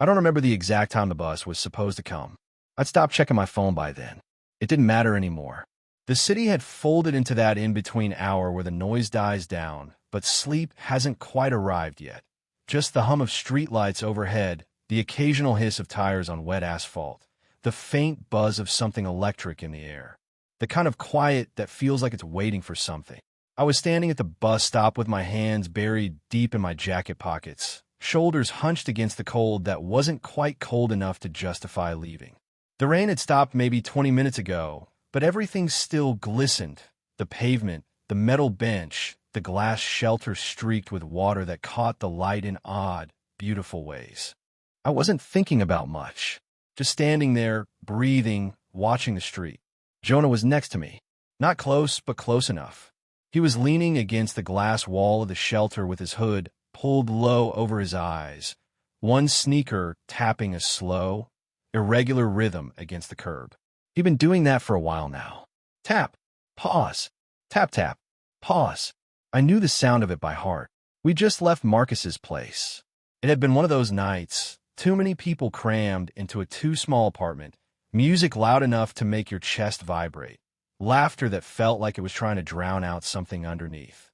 I don't remember the exact time the bus was supposed to come. I'd stopped checking my phone by then. It didn't matter anymore. The city had folded into that in-between hour where the noise dies down, but sleep hasn't quite arrived yet. Just the hum of streetlights overhead, the occasional hiss of tires on wet asphalt, the faint buzz of something electric in the air. The kind of quiet that feels like it's waiting for something. I was standing at the bus stop with my hands buried deep in my jacket pockets, shoulders hunched against the cold that wasn't quite cold enough to justify leaving. The rain had stopped maybe 20 minutes ago, but everything still glistened. The pavement, the metal bench, the glass shelter streaked with water that caught the light in odd, beautiful ways. I wasn't thinking about much, just standing there, breathing, watching the street. Jonah was next to me, not close, but close enough. He was leaning against the glass wall of the shelter with his hood pulled low over his eyes, one sneaker tapping a slow, irregular rhythm against the curb. He'd been doing that for a while now. Tap, pause, tap, tap, pause. I knew the sound of it by heart. We just left Marcus's place. It had been one of those nights, too many people crammed into a too-small apartment, music loud enough to make your chest vibrate, laughter that felt like it was trying to drown out something underneath.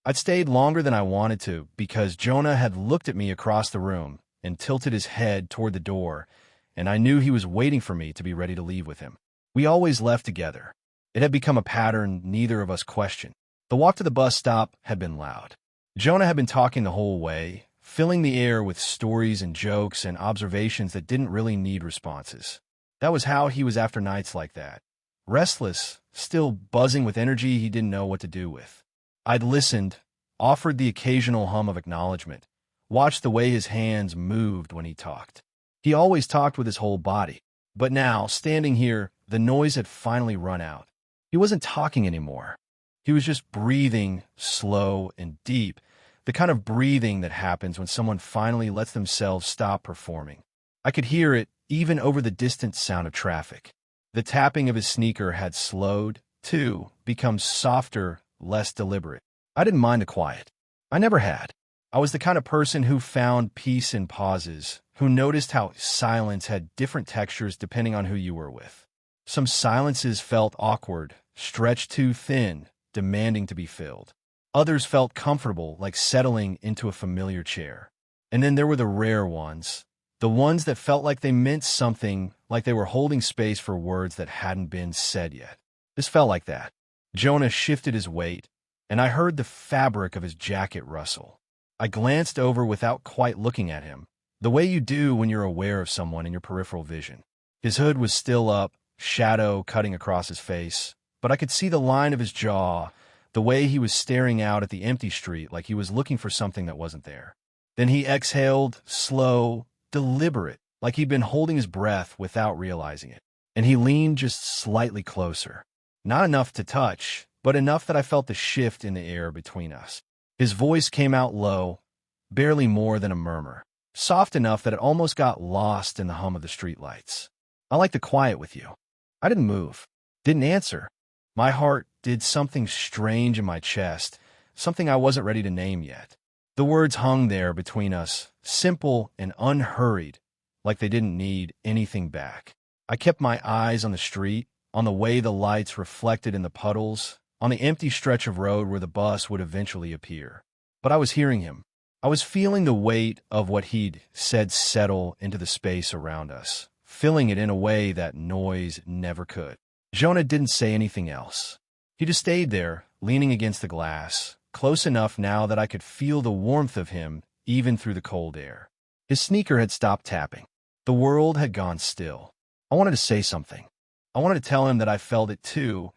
I'd stayed longer than I wanted to because Jonah had looked at me across the room and tilted his head toward the door, and I knew he was waiting for me to be ready to leave with him. We always left together. It had become a pattern neither of us questioned. The walk to the bus stop had been loud. Jonah had been talking the whole way, filling the air with stories and jokes and observations that didn't really need responses. That was how he was after nights like that. Restless, still buzzing with energy he didn't know what to do with. I'd listened, offered the occasional hum of acknowledgement, watched the way his hands moved when he talked. He always talked with his whole body. But now, standing here, the noise had finally run out. He wasn't talking anymore. He was just breathing, slow and deep, the kind of breathing that happens when someone finally lets themselves stop performing. I could hear it even over the distant sound of traffic. The tapping of his sneaker had slowed, too, become softer, less deliberate. I didn't mind the quiet. I never had. I was the kind of person who found peace in pauses, who noticed how silence had different textures depending on who you were with. Some silences felt awkward, stretched too thin, demanding to be filled. Others felt comfortable, like settling into a familiar chair. And then there were the rare ones, the ones that felt like they meant something, like they were holding space for words that hadn't been said yet. This felt like that. Jonah shifted his weight, and I heard the fabric of his jacket rustle. I glanced over without quite looking at him, the way you do when you're aware of someone in your peripheral vision. His hood was still up, shadow cutting across his face, but I could see the line of his jaw, the way he was staring out at the empty street like he was looking for something that wasn't there. Then he exhaled, slow, deliberate, like he'd been holding his breath without realizing it. And he leaned just slightly closer. Not enough to touch, but enough that I felt the shift in the air between us. His voice came out low, barely more than a murmur, soft enough that it almost got lost in the hum of the streetlights. I like the quiet with you. I didn't move, didn't answer. My heart did something strange in my chest, something I wasn't ready to name yet. The words hung there between us, simple and unhurried, like they didn't need anything back. I kept my eyes on the street, on the way the lights reflected in the puddles, on the empty stretch of road where the bus would eventually appear. But I was hearing him. I was feeling the weight of what he'd said settle into the space around us, filling it in a way that noise never could. Jonah didn't say anything else. He just stayed there, leaning against the glass, close enough now that I could feel the warmth of him even through the cold air. His sneaker had stopped tapping. The world had gone still. I wanted to say something. I wanted to tell him that I felt it too,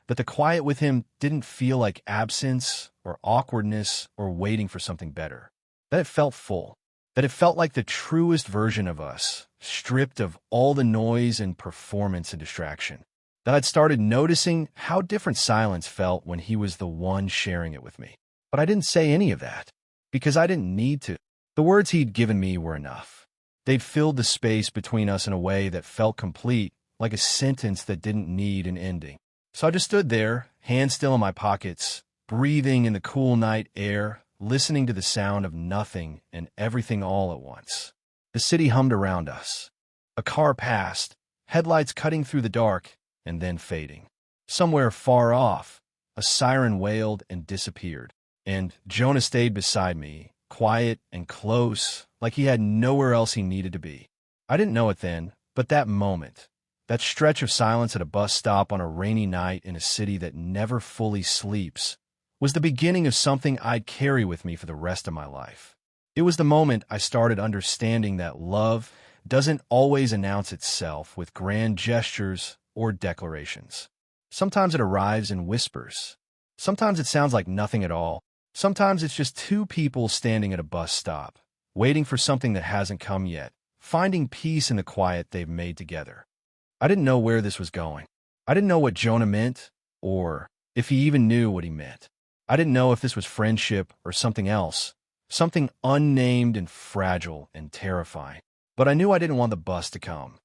that the quiet with him didn't feel like absence or awkwardness or waiting for something better, that it felt full, that it felt like the truest version of us, stripped of all the noise and performance and distraction, that I'd started noticing how different silence felt when he was the one sharing it with me. But I didn't say any of that, because I didn't need to. The words he'd given me were enough. They'd filled the space between us in a way that felt complete, like a sentence that didn't need an ending. So I just stood there, hands still in my pockets, breathing in the cool night air, listening to the sound of nothing and everything all at once. The city hummed around us. A car passed, headlights cutting through the dark and then fading. Somewhere far off, a siren wailed and disappeared. And Jonah stayed beside me, quiet and close, like he had nowhere else he needed to be. I didn't know it then, but that moment, that stretch of silence at a bus stop on a rainy night in a city that never fully sleeps, was the beginning of something I'd carry with me for the rest of my life. It was the moment I started understanding that love doesn't always announce itself with grand gestures or declarations. Sometimes it arrives in whispers. Sometimes it sounds like nothing at all. Sometimes it's just two people standing at a bus stop, waiting for something that hasn't come yet, finding peace in the quiet they've made together. I didn't know where this was going. I didn't know what Jonah meant, or if he even knew what he meant. I didn't know if this was friendship or something else, something unnamed and fragile and terrifying. But I knew I didn't want the bus to come.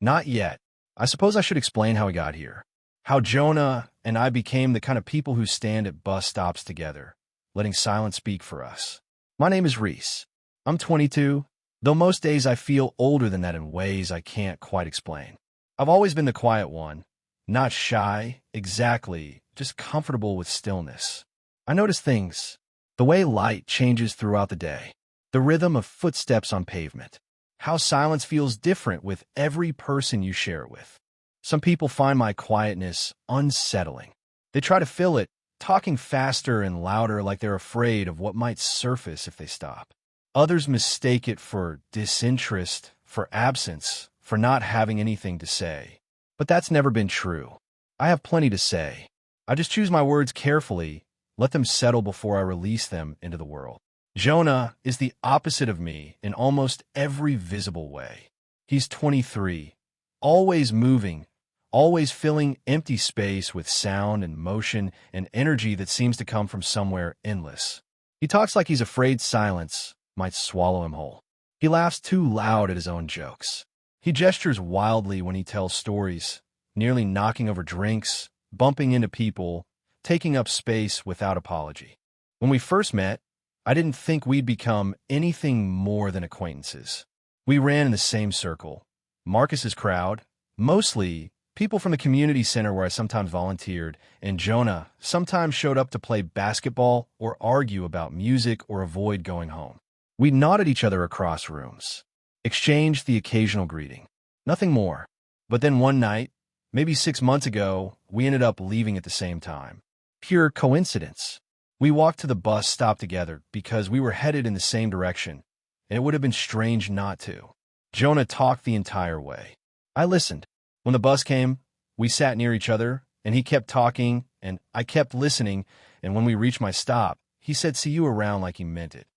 Not yet. I suppose I should explain how we got here. How Jonah and I became the kind of people who stand at bus stops together, letting silence speak for us. My name is Reese. I'm 22, though most days I feel older than that in ways I can't quite explain. I've always been the quiet one, not shy, exactly, just comfortable with stillness. I notice things, the way light changes throughout the day, the rhythm of footsteps on pavement, how silence feels different with every person you share it with. Some people find my quietness unsettling. They try to fill it, talking faster and louder like they're afraid of what might surface if they stop. Others mistake it for disinterest, for absence, for not having anything to say. But that's never been true. I have plenty to say. I just choose my words carefully, let them settle before I release them into the world. Jonah is the opposite of me in almost every visible way. He's 23, always moving, always filling empty space with sound and motion and energy that seems to come from somewhere endless. He talks like he's afraid silence might swallow him whole. He laughs too loud at his own jokes. He gestures wildly when he tells stories, nearly knocking over drinks, bumping into people, taking up space without apology. When we first met, I didn't think we'd become anything more than acquaintances. We ran in the same circle, Marcus's crowd, mostly people from the community center where I sometimes volunteered, and Jonah sometimes showed up to play basketball or argue about music or avoid going home. We nodded each other across rooms, exchanged the occasional greeting. Nothing more. But then one night, maybe 6 months ago, we ended up leaving at the same time. Pure coincidence. We walked to the bus stop together because we were headed in the same direction, and it would have been strange not to. Jonah talked the entire way. I listened. When the bus came, we sat near each other, and he kept talking, and I kept listening, and when we reached my stop, he said, "See you around," like he meant it.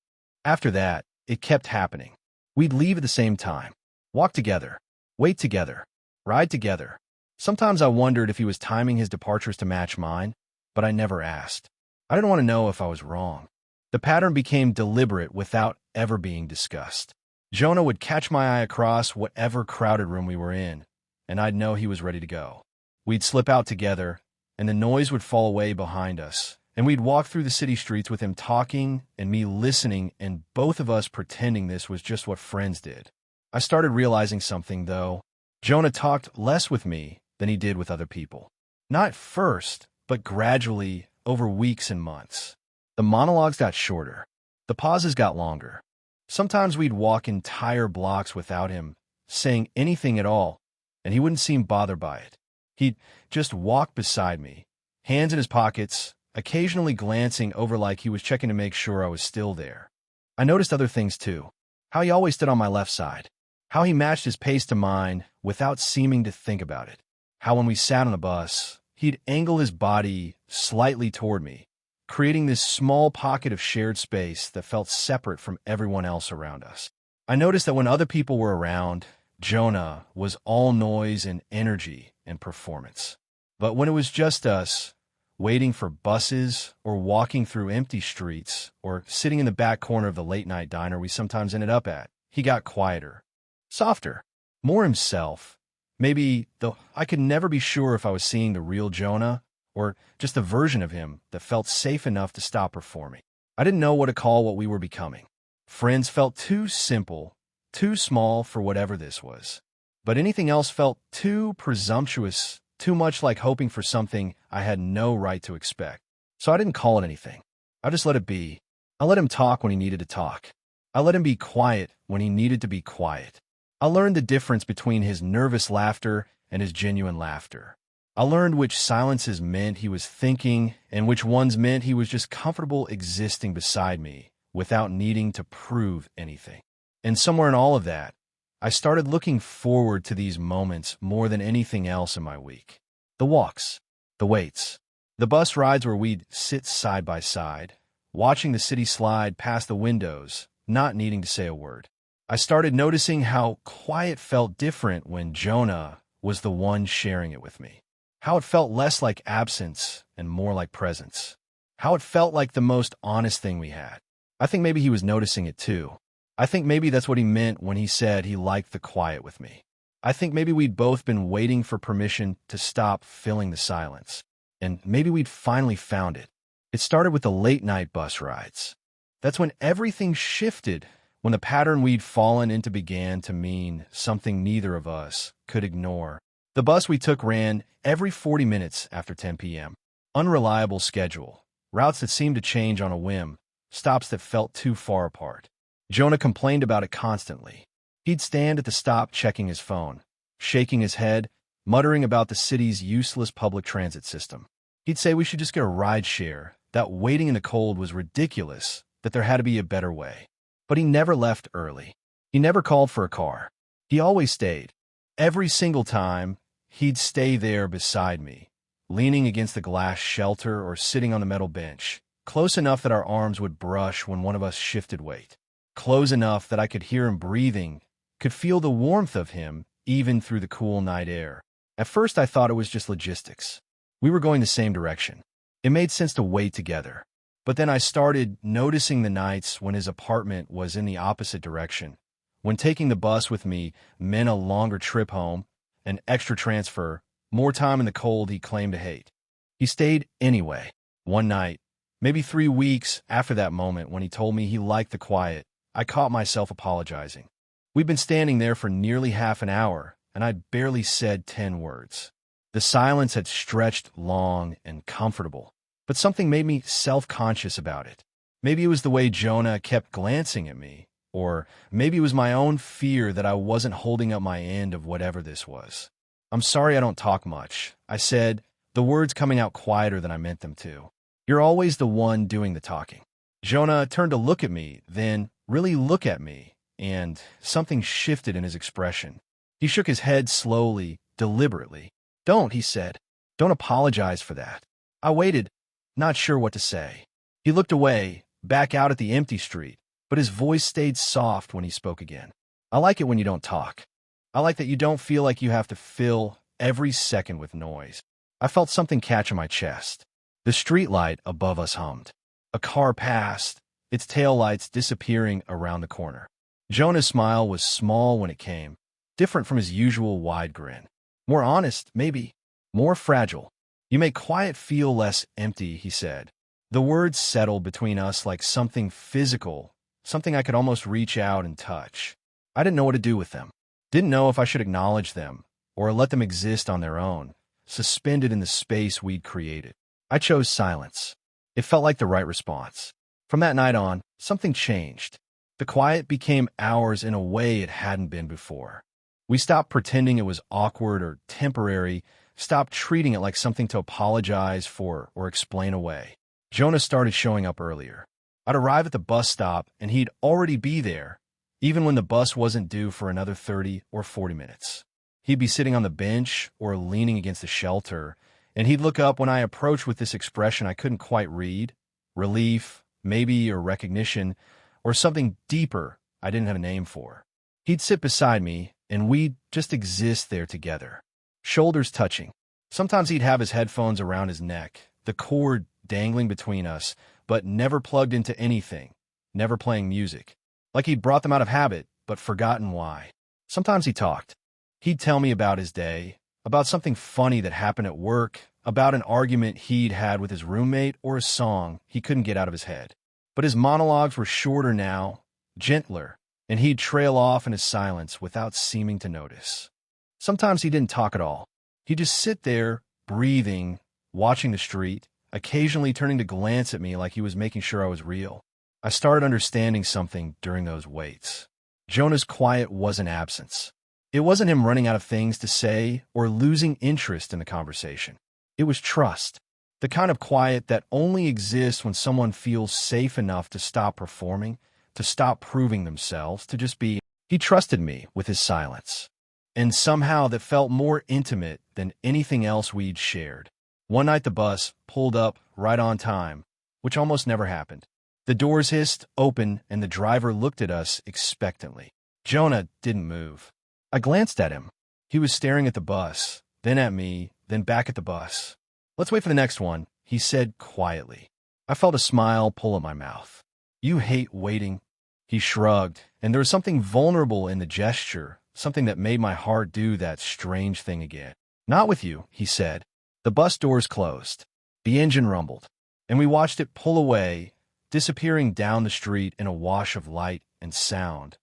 After that, it kept happening. We'd leave at the same time, walk together, wait together, ride together. Sometimes I wondered if he was timing his departures to match mine, but I never asked. I didn't want to know if I was wrong. The pattern became deliberate without ever being discussed. Jonah would catch my eye across whatever crowded room we were in, and I'd know he was ready to go. We'd slip out together, and the noise would fall away behind us, and we'd walk through the city streets with him talking and me listening, and both of us pretending this was just what friends did. I started realizing something, though. Jonah talked less with me than he did with other people. Not at first, but gradually over weeks and months. The monologues got shorter. The pauses got longer. Sometimes we'd walk entire blocks without him saying anything at all, and he wouldn't seem bothered by it. He'd just walk beside me, hands in his pockets, occasionally glancing over like he was checking to make sure I was still there. I noticed other things too. How he always stood on my left side. How he matched his pace to mine without seeming to think about it. How when we sat on the bus, he'd angle his body slightly toward me, creating this small pocket of shared space that felt separate from everyone else around us. I noticed that when other people were around, Jonah was all noise and energy and performance. But when it was just us, waiting for buses or walking through empty streets or sitting in the back corner of the late-night diner we sometimes ended up at, he got quieter, softer, more himself. Maybe, though I could never be sure if I was seeing the real Jonah or just a version of him that felt safe enough to stop performing. I didn't know what to call what we were becoming. Friends felt too simple, too small for whatever this was. But anything else felt too presumptuous, too much like hoping for something I had no right to expect. So I didn't call it anything. I just let it be. I let him talk when he needed to talk. I let him be quiet when he needed to be quiet. I learned the difference between his nervous laughter and his genuine laughter. I learned which silences meant he was thinking and which ones meant he was just comfortable existing beside me without needing to prove anything. And somewhere in all of that, I started looking forward to these moments more than anything else in my week. The walks, the waits, the bus rides where we'd sit side by side, watching the city slide past the windows, not needing to say a word. I started noticing how quiet felt different when Jonah was the one sharing it with me. How it felt less like absence and more like presence. How it felt like the most honest thing we had. I think maybe he was noticing it too. I think maybe that's what he meant when he said he liked the quiet with me. I think maybe we'd both been waiting for permission to stop filling the silence. And maybe we'd finally found it. It started with the late-night bus rides. That's when everything shifted, when the pattern we'd fallen into began to mean something neither of us could ignore. The bus we took ran every 40 minutes after 10 p.m. Unreliable schedule, routes that seemed to change on a whim, stops that felt too far apart. Jonah complained about it constantly. He'd stand at the stop checking his phone, shaking his head, muttering about the city's useless public transit system. He'd say we should just get a ride share, that waiting in the cold was ridiculous, that there had to be a better way. But he never left early. He never called for a car. He always stayed. Every single time, he'd stay there beside me, leaning against the glass shelter or sitting on the metal bench, close enough that our arms would brush when one of us shifted weight, close enough that I could hear him breathing, could feel the warmth of him even through the cool night air. At first, I thought it was just logistics. We were going the same direction. It made sense to wait together. But then I started noticing the nights when his apartment was in the opposite direction, when taking the bus with me meant a longer trip home, an extra transfer, more time in the cold he claimed to hate. He stayed anyway. One night, maybe 3 weeks after that moment when he told me he liked the quiet, I caught myself apologizing. We'd been standing there for nearly half an hour, and I'd barely said 10 words. The silence had stretched long and comfortable, but something made me self-conscious about it. Maybe it was the way Jonah kept glancing at me, or maybe it was my own fear that I wasn't holding up my end of whatever this was. "I'm sorry I don't talk much," I said, the words coming out quieter than I meant them to. "You're always the one doing the talking." Jonah turned to look at me, then really look at me, and something shifted in his expression. He shook his head slowly, deliberately. "Don't," he said. "Don't apologize for that." I waited, not sure what to say. He looked away, back out at the empty street, but his voice stayed soft when he spoke again. "I like it when you don't talk. I like that you don't feel like you have to fill every second with noise." I felt something catch in my chest. The streetlight above us hummed. A car passed, its taillights disappearing around the corner. Jonah's smile was small when it came, different from his usual wide grin. More honest, maybe. More fragile. "You make quiet feel less empty," he said. The words settled between us like something physical, something I could almost reach out and touch. I didn't know what to do with them. Didn't know if I should acknowledge them or let them exist on their own, suspended in the space we'd created. I chose silence. It felt like the right response. From that night on, something changed. The quiet became ours in a way it hadn't been before. We stopped pretending it was awkward or temporary, stopped treating it like something to apologize for or explain away. Jonah started showing up earlier. I'd arrive at the bus stop, and he'd already be there, even when the bus wasn't due for another 30 or 40 minutes. He'd be sitting on the bench or leaning against the shelter, and he'd look up when I approached with this expression I couldn't quite read, relief, maybe, or recognition, or something deeper I didn't have a name for. He'd sit beside me, and we'd just exist there together, shoulders touching. Sometimes he'd have his headphones around his neck, the cord dangling between us, but never plugged into anything, never playing music. Like he'd brought them out of habit, but forgotten why. Sometimes he talked. He'd tell me about his day, about something funny that happened at work, about an argument he'd had with his roommate, or a song he couldn't get out of his head. But his monologues were shorter now, gentler. and he'd trail off in his silence without seeming to notice. Sometimes he didn't talk at all. He'd just sit there, breathing, watching the street, occasionally turning to glance at me like he was making sure I was real. I started understanding something during those waits. Jonah's quiet wasn't absence. It wasn't him running out of things to say or losing interest in the conversation. It was trust. The kind of quiet that only exists when someone feels safe enough to stop performing, to stop proving themselves, to just be. He trusted me with his silence. And somehow that felt more intimate than anything else we'd shared. One night the bus pulled up right on time, which almost never happened. The doors hissed open and the driver looked at us expectantly. Jonah didn't move. I glanced at him. He was staring at the bus, then at me, then back at the bus. "Let's wait for the next one," he said quietly. I felt a smile pull at my mouth. "You hate waiting." He shrugged, and there was something vulnerable in the gesture, something that made my heart do that strange thing again. "Not with you," he said. The bus doors closed. The engine rumbled, and we watched it pull away, disappearing down the street in a wash of light and sound,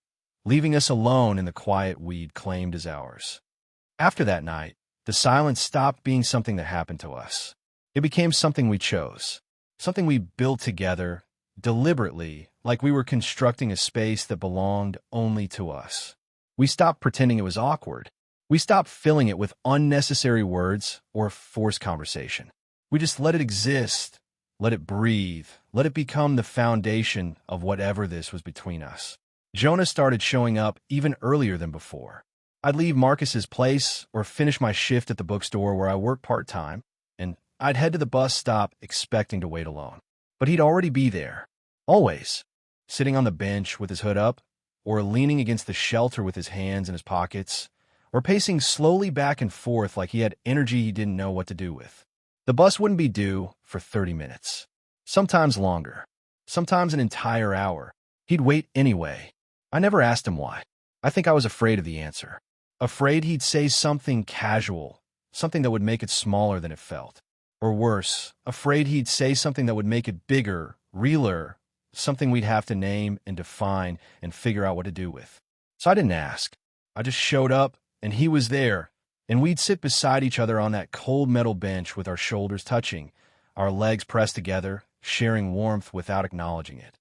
leaving us alone in the quiet we'd claimed as ours. After that night, the silence stopped being something that happened to us. It became something we chose, something we built together, deliberately, like we were constructing a space that belonged only to us. We stopped pretending it was awkward. We stopped filling it with unnecessary words or forced conversation. We just let it exist, let it breathe, let it become the foundation of whatever this was between us. Jonah started showing up even earlier than before. I'd leave Marcus's place or finish my shift at the bookstore where I work part-time, and I'd head to the bus stop expecting to wait alone. But he'd already be there. Always. Sitting on the bench with his hood up, or leaning against the shelter with his hands in his pockets, or pacing slowly back and forth like he had energy he didn't know what to do with. The bus wouldn't be due for 30 minutes. Sometimes longer. Sometimes an entire hour. He'd wait anyway. I never asked him why. I think I was afraid of the answer. Afraid he'd say something casual, something that would make it smaller than it felt. Or worse, afraid he'd say something that would make it bigger, realer, something we'd have to name and define and figure out what to do with. So I didn't ask. I just showed up, and he was there, and we'd sit beside each other on that cold metal bench with our shoulders touching, our legs pressed together, sharing warmth without acknowledging it.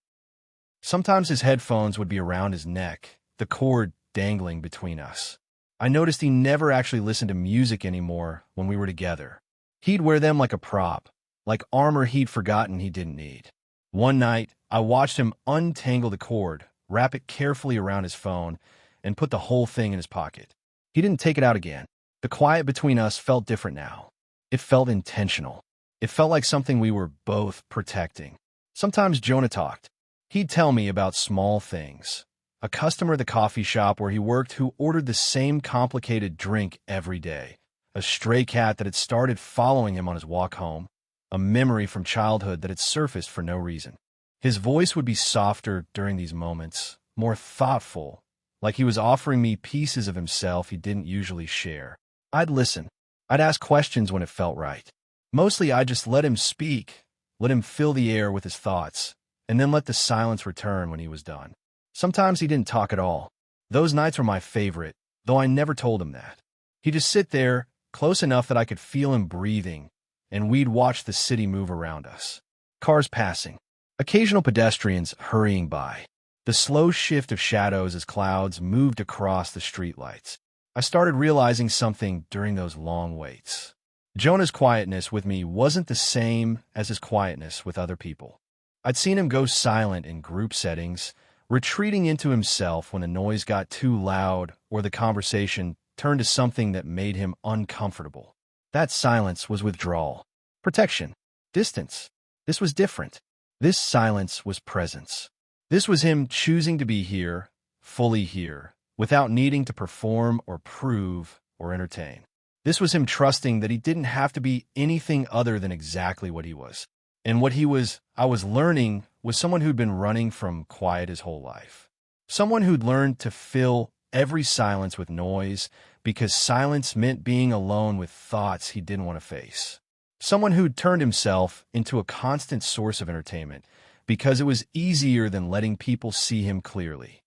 Sometimes his headphones would be around his neck, the cord dangling between us. I noticed he never actually listened to music anymore when we were together. He'd wear them like a prop, like armor he'd forgotten he didn't need. One night, I watched him untangle the cord, wrap it carefully around his phone, and put the whole thing in his pocket. He didn't take it out again. The quiet between us felt different now. It felt intentional. It felt like something we were both protecting. Sometimes Jonah talked. He'd tell me about small things. A customer at the coffee shop where he worked who ordered the same complicated drink every day. A stray cat that had started following him on his walk home. A memory from childhood that had surfaced for no reason. His voice would be softer during these moments, more thoughtful, like he was offering me pieces of himself he didn't usually share. I'd listen. I'd ask questions when it felt right. Mostly I'd just let him speak, let him fill the air with his thoughts, and then let the silence return when he was done. Sometimes he didn't talk at all. Those nights were my favorite, though I never told him that. He'd just sit there, close enough that I could feel him breathing, and we'd watch the city move around us. Cars passing. Occasional pedestrians hurrying by. The slow shift of shadows as clouds moved across the streetlights. I started realizing something during those long waits. Jonah's quietness with me wasn't the same as his quietness with other people. I'd seen him go silent in group settings, retreating into himself when the noise got too loud or the conversation turned to something that made him uncomfortable. That silence was withdrawal, protection, distance. This was different. This silence was presence. This was him choosing to be here, fully here, without needing to perform or prove or entertain. This was him trusting that he didn't have to be anything other than exactly what he was. And what he was, I was learning, was someone who'd been running from quiet his whole life. Someone who'd learned to fill every silence with noise because silence meant being alone with thoughts he didn't want to face. Someone who'd turned himself into a constant source of entertainment because it was easier than letting people see him clearly.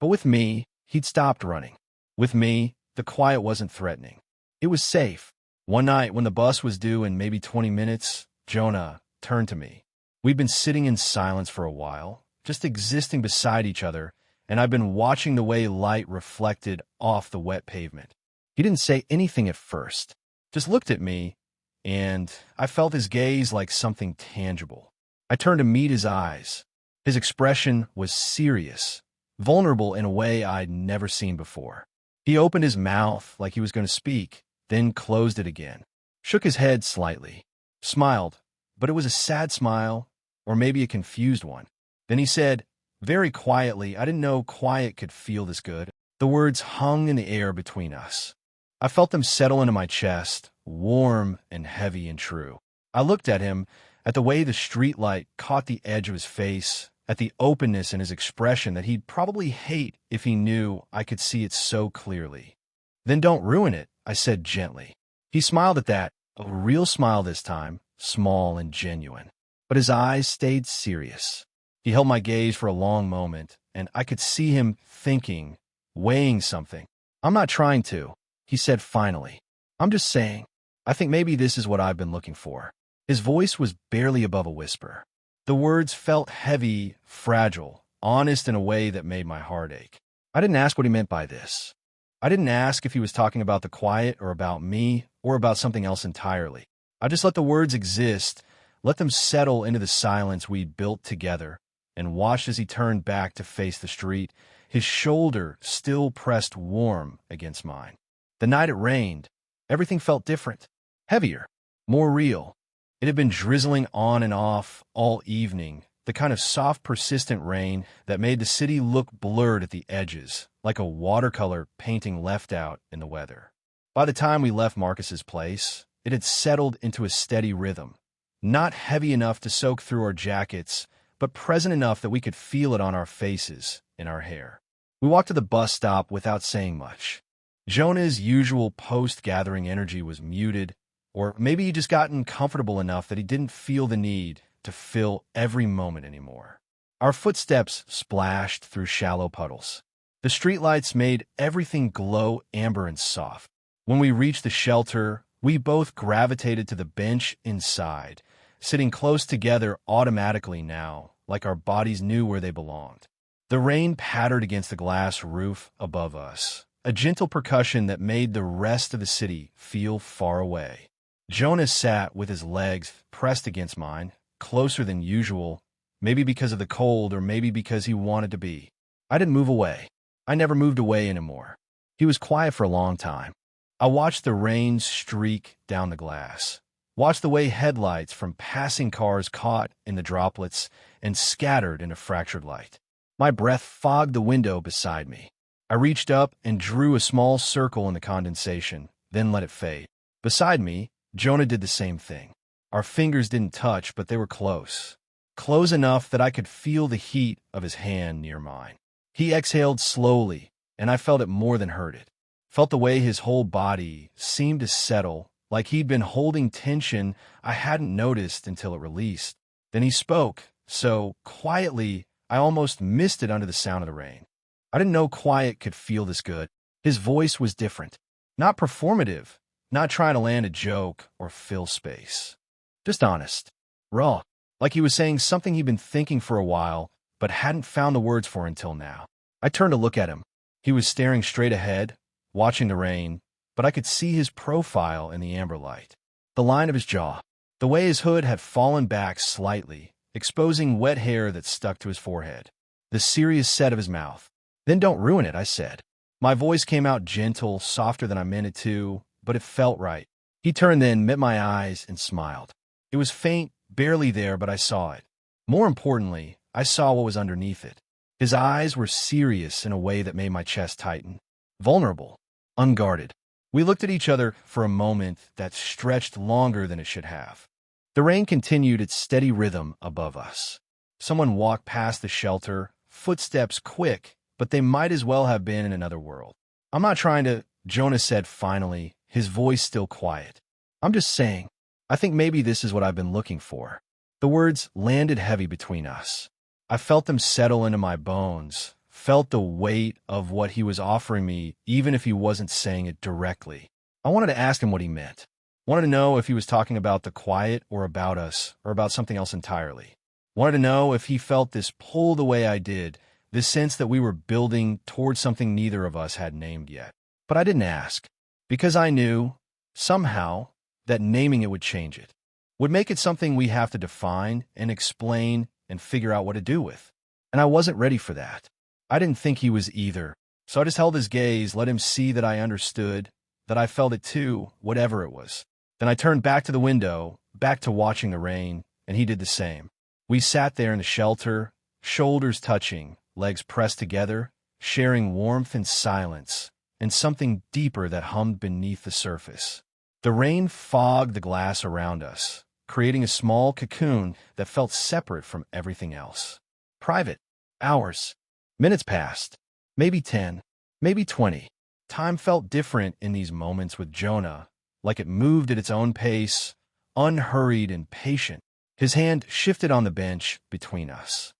But with me, he'd stopped running. With me, the quiet wasn't threatening. It was safe. One night, when the bus was due in maybe 20 minutes, Jonah turned to me. We'd been sitting in silence for a while, just existing beside each other, and I'd been watching the way light reflected off the wet pavement. He didn't say anything at first, just looked at me, and I felt his gaze like something tangible. I turned to meet his eyes. His expression was serious, vulnerable in a way I'd never seen before. He opened his mouth like he was going to speak, then closed it again, shook his head slightly, smiled, but it was a sad smile, or maybe a confused one. Then he said, very quietly, I didn't know quiet could feel this good. The words hung in the air between us. I felt them settle into my chest, warm and heavy and true. I looked at him, at the way the streetlight caught the edge of his face, at the openness in his expression that he'd probably hate if he knew I could see it so clearly. Then don't ruin it, I said gently. He smiled at that, a real smile this time, small and genuine. But his eyes stayed serious. He held my gaze for a long moment, and I could see him thinking, weighing something. I'm not trying to, he said finally. I'm just saying, I think maybe this is what I've been looking for. His voice was barely above a whisper. The words felt heavy, fragile, honest in a way that made my heart ache. I didn't ask what he meant by this. I didn't ask if he was talking about the quiet or about me or about something else entirely. I just let the words exist, let them settle into the silence we'd built together, and watched as he turned back to face the street, his shoulder still pressed warm against mine. The night it rained, everything felt different, heavier, more real. It had been drizzling on and off all evening, the kind of soft, persistent rain that made the city look blurred at the edges, like a watercolor painting left out in the weather. By the time we left Marcus's place, it had settled into a steady rhythm, not heavy enough to soak through our jackets, but present enough that we could feel it on our faces, in our hair. We walked to the bus stop without saying much. Jonah's usual post-gathering energy was muted, or maybe he'd just gotten comfortable enough that he didn't feel the need to fill every moment anymore. Our footsteps splashed through shallow puddles. The streetlights made everything glow amber and soft. When we reached the shelter, we both gravitated to the bench inside, sitting close together automatically now, like our bodies knew where they belonged. The rain pattered against the glass roof above us, a gentle percussion that made the rest of the city feel far away. Jonah sat with his legs pressed against mine, closer than usual, maybe because of the cold or maybe because he wanted to be. I didn't move away. I never moved away anymore. He was quiet for a long time. I watched the rain streak down the glass, watched the way headlights from passing cars caught in the droplets and scattered in a fractured light. My breath fogged the window beside me. I reached up and drew a small circle in the condensation, then let it fade. Beside me, Jonah did the same thing. Our fingers didn't touch, but they were close. Close enough that I could feel the heat of his hand near mine. He exhaled slowly, and I felt it more than heard it. Felt the way his whole body seemed to settle, like he'd been holding tension I hadn't noticed until it released. Then he spoke, so quietly I almost missed it under the sound of the rain. I didn't know quiet could feel this good. His voice was different. Not performative, not trying to land a joke or fill space. Just honest, raw, like he was saying something he'd been thinking for a while, but hadn't found the words for until now. I turned to look at him. He was staring straight ahead, watching the rain, but I could see his profile in the amber light. The line of his jaw, the way his hood had fallen back slightly, exposing wet hair that stuck to his forehead. The serious set of his mouth. Then don't ruin it, I said. My voice came out gentle, softer than I meant it to, but it felt right. He turned then, met my eyes, and smiled. It was faint, barely there, but I saw it. More importantly, I saw what was underneath it. His eyes were serious in a way that made my chest tighten. Vulnerable, unguarded. We looked at each other for a moment that stretched longer than it should have. The rain continued its steady rhythm above us. Someone walked past the shelter, footsteps quick, but they might as well have been in another world. I'm not trying to, Jonah said finally, his voice still quiet. I'm just saying, I think maybe this is what I've been looking for. The words landed heavy between us. I felt them settle into my bones, felt the weight of what he was offering me, even if he wasn't saying it directly. I wanted to ask him what he meant. Wanted to know if he was talking about the quiet or about us or about something else entirely. Wanted to know if he felt this pull the way I did, this sense that we were building towards something neither of us had named yet. But I didn't ask, because I knew, somehow, that naming it would change it, would make it something we have to define and explain and figure out what to do with. And I wasn't ready for that. I didn't think he was either. So I just held his gaze, let him see that I understood, that I felt it too, whatever it was. Then I turned back to the window, back to watching the rain, and he did the same. We sat there in the shelter, shoulders touching, legs pressed together, sharing warmth and silence, and something deeper that hummed beneath the surface. The rain fogged the glass around us, creating a small cocoon that felt separate from everything else. Private. Hours. Minutes passed. Maybe 10. Maybe 20. Time felt different in these moments with Jonah, like it moved at its own pace, unhurried and patient. His hand shifted on the bench between us.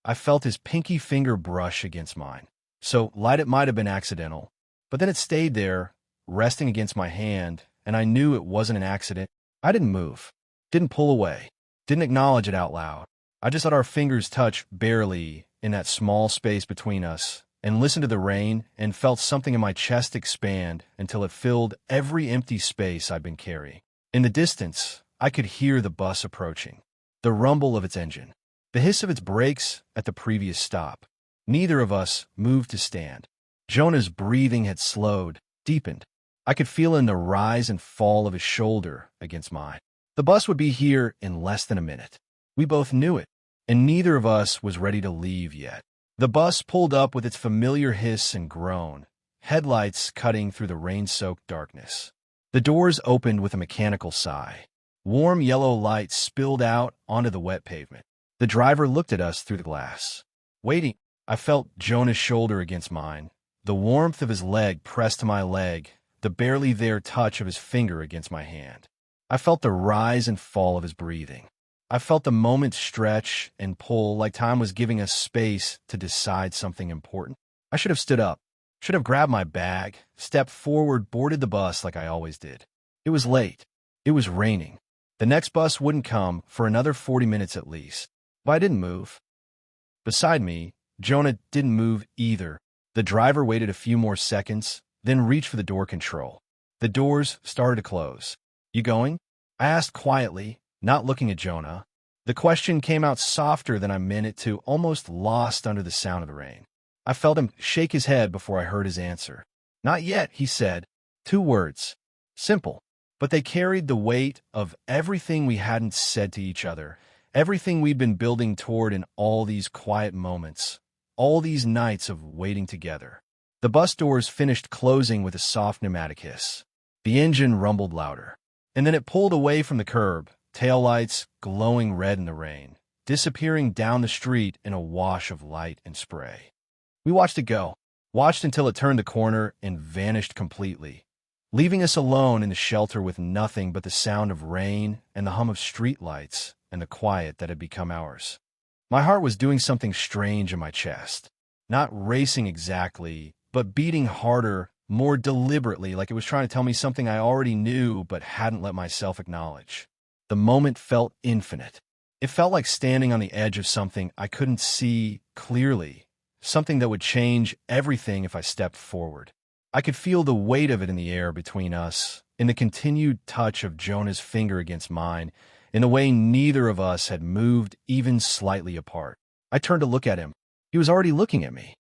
I felt his pinky finger brush against mine. So light it might have been accidental, but then it stayed there, resting against my hand, and I knew it wasn't an accident. I didn't move, didn't pull away, didn't acknowledge it out loud. I just let our fingers touch barely in that small space between us and listened to the rain and felt something in my chest expand until it filled every empty space I'd been carrying. In the distance, I could hear the bus approaching, the rumble of its engine, the hiss of its brakes at the previous stop. Neither of us moved to stand. Jonah's breathing had slowed, deepened. I could feel in the rise and fall of his shoulder against mine. The bus would be here in less than a minute. We both knew it, and neither of us was ready to leave yet. The bus pulled up with its familiar hiss and groan, headlights cutting through the rain-soaked darkness. The doors opened with a mechanical sigh. Warm yellow light spilled out onto the wet pavement. The driver looked at us through the glass. Waiting, I felt Jonah's shoulder against mine, the warmth of his leg pressed to my leg, the barely there touch of his finger against my hand. I felt the rise and fall of his breathing. I felt the moment stretch and pull like time was giving us space to decide something important. I should have stood up, should have grabbed my bag, stepped forward, boarded the bus like I always did. It was late. It was raining. The next bus wouldn't come for another 40 minutes at least. But I didn't move. Beside me, Jonah didn't move either. The driver waited a few more seconds, then reached for the door control. The doors started to close. "You going?" I asked quietly, not looking at Jonah. The question came out softer than I meant it to, almost lost under the sound of the rain. I felt him shake his head before I heard his answer. "Not yet," he said. 2 words. Simple. But they carried the weight of everything we hadn't said to each other, everything we'd been building toward in all these quiet moments, all these nights of waiting together. The bus doors finished closing with a soft pneumatic hiss. The engine rumbled louder. And then it pulled away from the curb, taillights glowing red in the rain, disappearing down the street in a wash of light and spray. We watched it go, watched until it turned the corner and vanished completely, leaving us alone in the shelter with nothing but the sound of rain and the hum of streetlights and the quiet that had become ours. My heart was doing something strange in my chest, not racing exactly, but beating harder, more deliberately, like it was trying to tell me something I already knew but hadn't let myself acknowledge. The moment felt infinite. It felt like standing on the edge of something I couldn't see clearly, something that would change everything if I stepped forward. I could feel the weight of it in the air between us, in the continued touch of Jonah's finger against mine, in the way neither of us had moved even slightly apart. I turned to look at him. He was already looking at me.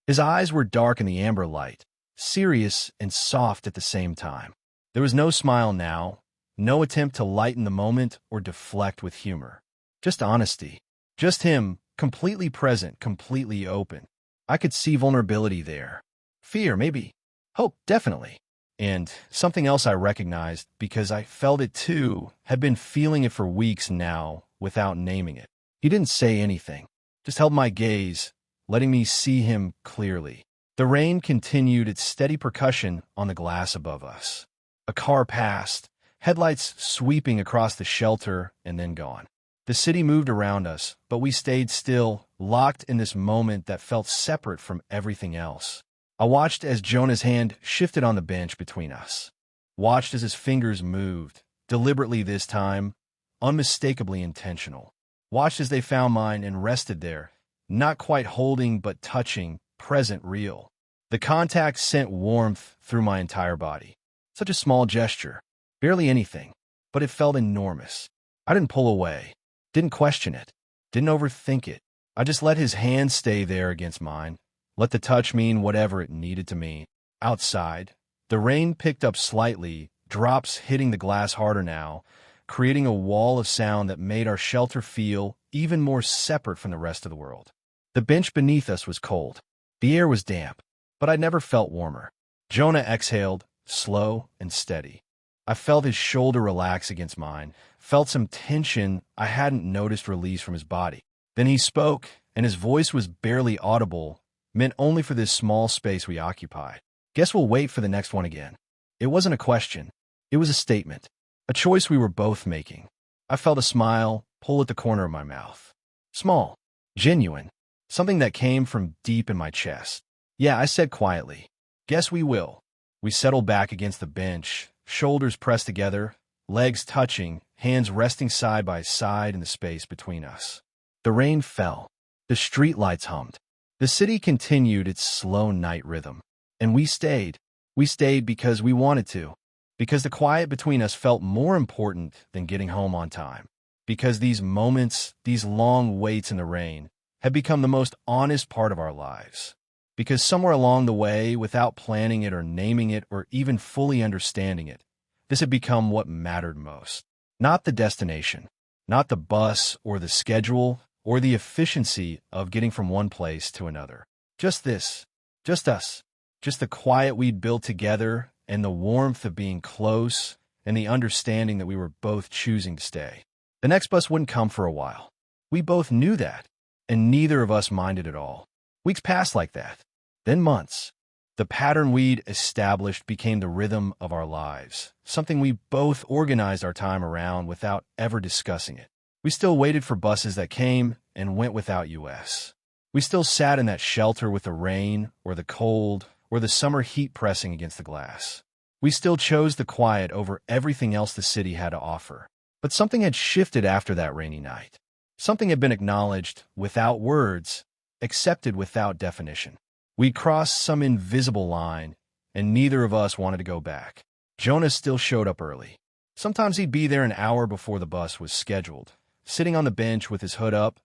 His eyes were dark in the amber light, serious and soft at the same time. There was no smile now, no attempt to lighten the moment or deflect with humor. Just honesty. Just him, completely present, completely open. I could see vulnerability there. Fear, maybe. Hope, definitely. And something else I recognized, because I felt it too, had been feeling it for weeks now, without naming it. He didn't say anything, just held my gaze, letting me see him clearly. The rain continued its steady percussion on the glass above us. A car passed, headlights sweeping across the shelter and then gone. The city moved around us, but we stayed still, locked in this moment that felt separate from everything else. I watched as Jonah's hand shifted on the bench between us. Watched as his fingers moved, deliberately this time, unmistakably intentional. Watched as they found mine and rested there, not quite holding but touching, present, real. The contact sent warmth through my entire body. Such a small gesture, barely anything, but it felt enormous. I didn't pull away, didn't question it, didn't overthink it. I just let his hand stay there against mine, let the touch mean whatever it needed to mean. Outside, the rain picked up slightly, drops hitting the glass harder now, creating a wall of sound that made our shelter feel even more separate from the rest of the world. The bench beneath us was cold. The air was damp, but I'd never felt warmer. Jonah exhaled, slow and steady. I felt his shoulder relax against mine, felt some tension I hadn't noticed release from his body. Then he spoke, and his voice was barely audible, meant only for this small space we occupied. Guess we'll wait for the next one again. It wasn't a question. It was a statement, a choice we were both making. I felt a smile pull at the corner of my mouth. Small, genuine, something that came from deep in my chest. Yeah, I said quietly, guess we will. We settled back against the bench, shoulders pressed together, legs touching, hands resting side by side in the space between us. The rain fell. The streetlights hummed. The city continued its slow night rhythm. And we stayed. We stayed because we wanted to. Because the quiet between us felt more important than getting home on time. Because these moments, these long waits in the rain, had become the most honest part of our lives. Because somewhere along the way, without planning it or naming it or even fully understanding it, this had become what mattered most. Not the destination, not the bus or the schedule or the efficiency of getting from one place to another. Just this, just us, just the quiet we'd built together and the warmth of being close and the understanding that we were both choosing to stay. The next bus wouldn't come for a while. We both knew that, and neither of us minded at all. Weeks passed like that, then months. The pattern we'd established became the rhythm of our lives, something we both organized our time around without ever discussing it. We still waited for buses that came and went without us. We still sat in that shelter with the rain or the cold or the summer heat pressing against the glass. We still chose the quiet over everything else the city had to offer. But something had shifted after that rainy night. Something had been acknowledged without words, accepted without definition. We'd crossed some invisible line, and neither of us wanted to go back. Jonah still showed up early. Sometimes he'd be there an hour before the bus was scheduled, sitting on the bench with his hood up,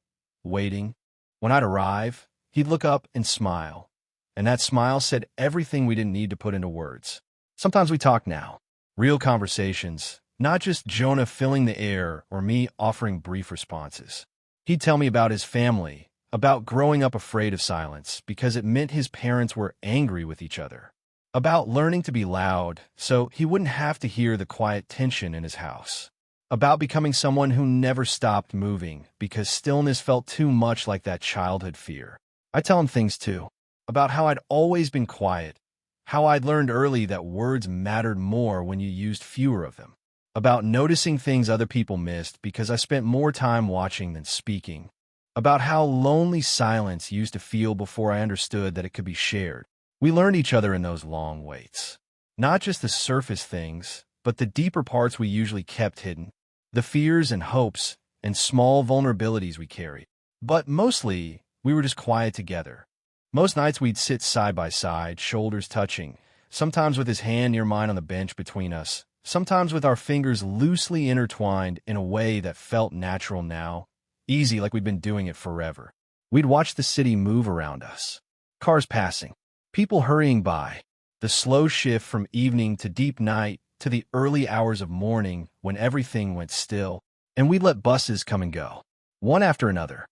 waiting. When I'd arrive, he'd look up and smile, and that smile said everything we didn't need to put into words. Sometimes we talked now, real conversations, not just Jonah filling the air or me offering brief responses. He'd tell me about his family, about growing up afraid of silence because it meant his parents were angry with each other, about learning to be loud so he wouldn't have to hear the quiet tension in his house, about becoming someone who never stopped moving because stillness felt too much like that childhood fear. I tell him things too, about how I'd always been quiet, how I'd learned early that words mattered more when you used fewer of them, about noticing things other people missed because I spent more time watching than speaking, about how lonely silence used to feel before I understood that it could be shared. We learned each other in those long waits. Not just the surface things, but the deeper parts we usually kept hidden, the fears and hopes and small vulnerabilities we carried. But mostly, we were just quiet together. Most nights we'd sit side by side, shoulders touching, sometimes with his hand near mine on the bench between us, sometimes with our fingers loosely intertwined in a way that felt natural now, easy like we'd been doing it forever. We'd watch the city move around us. Cars passing, people hurrying by, the slow shift from evening to deep night to the early hours of morning when everything went still, and we'd let buses come and go, one after another.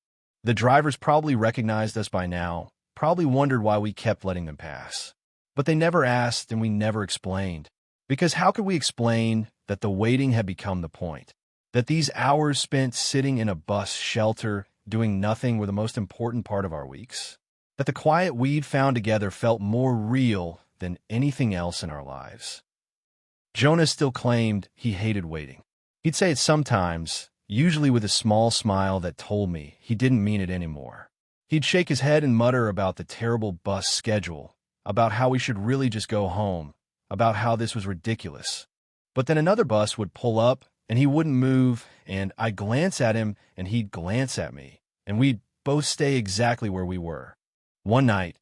The drivers probably recognized us by now, probably wondered why we kept letting them pass. But they never asked and we never explained. Because how could we explain that the waiting had become the point? That these hours spent sitting in a bus shelter, doing nothing were the most important part of our weeks? That the quiet we'd found together felt more real than anything else in our lives? Jonah still claimed he hated waiting. He'd say it sometimes, usually with a small smile that told me he didn't mean it anymore. He'd shake his head and mutter about the terrible bus schedule, about how we should really just go home, about how this was ridiculous. But then another bus would pull up, and he wouldn't move, and I'd glance at him, and he'd glance at me, and we'd both stay exactly where we were. One night,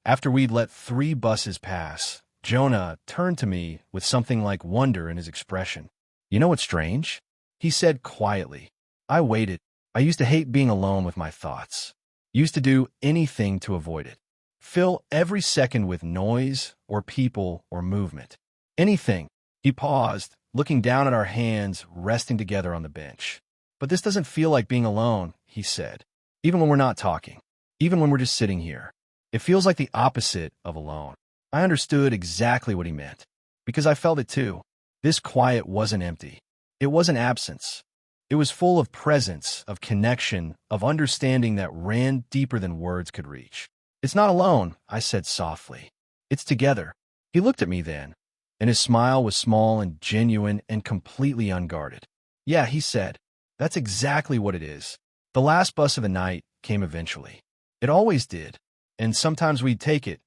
after we'd let 3 buses pass, Jonah turned to me with something like wonder in his expression. "You know what's strange?" he said quietly. I waited. I used to hate being alone with my thoughts. Used to do anything to avoid it. Fill every second with noise or people or movement. Anything. He paused, looking down at our hands resting together on the bench. "But this doesn't feel like being alone," he said. "Even when we're not talking. Even when we're just sitting here. It feels like the opposite of alone." I understood exactly what he meant, because I felt it too. This quiet wasn't empty. It wasn't absence. It was full of presence, of connection, of understanding that ran deeper than words could reach. "It's not alone," I said softly. "It's together." He looked at me then, and his smile was small and genuine and completely unguarded. "Yeah," he said, "that's exactly what it is." The last bus of the night came eventually. It always did, and sometimes we'd take it,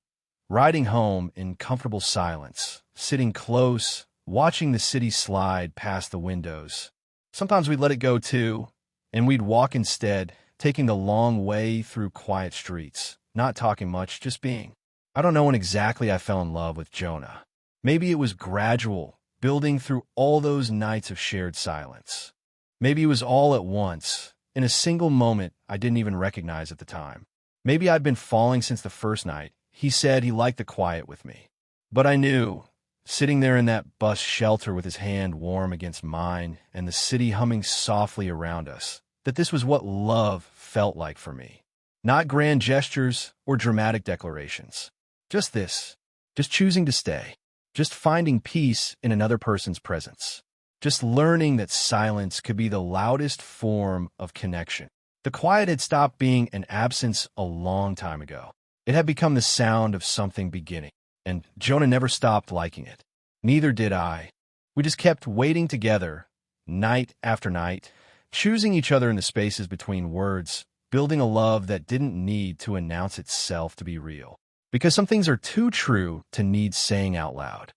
riding home in comfortable silence, sitting close, watching the city slide past the windows. Sometimes we'd let it go too, and we'd walk instead, taking the long way through quiet streets, not talking much, just being. I don't know when exactly I fell in love with Jonah. Maybe it was gradual, building through all those nights of shared silence. Maybe it was all at once, in a single moment I didn't even recognize at the time. Maybe I'd been falling since the first night. He said he liked the quiet with me. But I knew, sitting there in that bus shelter with his hand warm against mine and the city humming softly around us, that this was what love felt like for me. Not grand gestures or dramatic declarations. Just this. Just choosing to stay. Just finding peace in another person's presence. Just learning that silence could be the loudest form of connection. The quiet had stopped being an absence a long time ago. It had become the sound of something beginning, and Jonah never stopped liking it. Neither did I. We just kept waiting together, night after night, choosing each other in the spaces between words, building a love that didn't need to announce itself to be real. Because some things are too true to need saying out loud.